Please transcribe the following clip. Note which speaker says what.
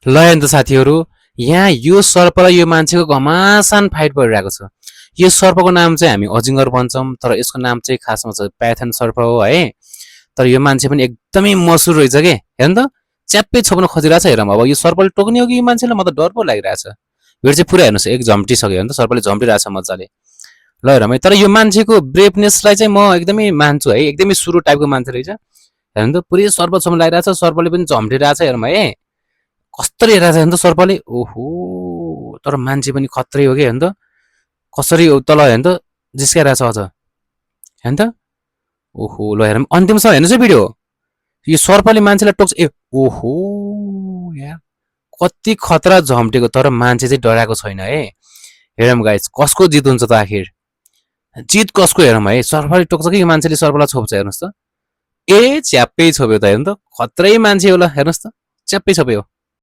Speaker 1: ल हेर्नु त साथीहरू, यहाँ यो सर्प र यो मान्छेको घमासान फाइट भइरहेको छ। यो सर्पको नाम चाहिँ हामी अजिङ्गर भन्छौँ, तर यसको नाम चाहिँ खासमा चाहिँ पाइथन सर्प हो है। तर यो मान्छे पनि एकदमै मसुर रहेछ के, हेर्नु त च्याप्पै छोप्न खोजिरहेछ। हेरौँ अब यो सर्पले टोक्ने हो कि यो मान्छेलाई, म त डर पो लागिरहेछ। भिड चाहिँ पुरा हेर्नुहोस्, एक झम्टिसक्यो हेर्नु त, सर्पले झम्टिरहेछ मजाले। ल हेरौँ है, तर यो मान्छेको ब्रेभनेसलाई चाहिँ म एकदमै मान्छु है, एकदमै सुरु टाइपको मान्छे रहेछ। हेर्नु त पुरै सर्प छोप्न लागिरहेछ, सर्पले पनि झम्टिरहेछ। हेरौँ है कसरी हेरेको छ हेर्नु त सर्पले, ओहो। तर मान्छे पनि खत्रै हो कि, हेर्नु त कसरी तल हेर्नु त जिस्काइरहेछ अझ, हेर्नु त। ओहो ल हेरौँ अन्तिमसम्म हेर्नुहोस् है भिडियो। यो सर्पले मान्छेलाई टोक्छ, ए ओहो यार कति खतरा झम्टेको, तर मान्छे चाहिँ डराएको छैन है। हेरौँ गाइस कसको जित हुन्छ त आखिर, जित कसको हेरौँ है। सर्पले टोक्छ कि यो मान्छेले सर्पलाई छोप्छ, हेर्नुहोस् त। ए च्याप्पै छोप्यो त, हेर्नु त खत्रै मान्छे होला, हेर्नुहोस् त च्याप्पै छोप्यो।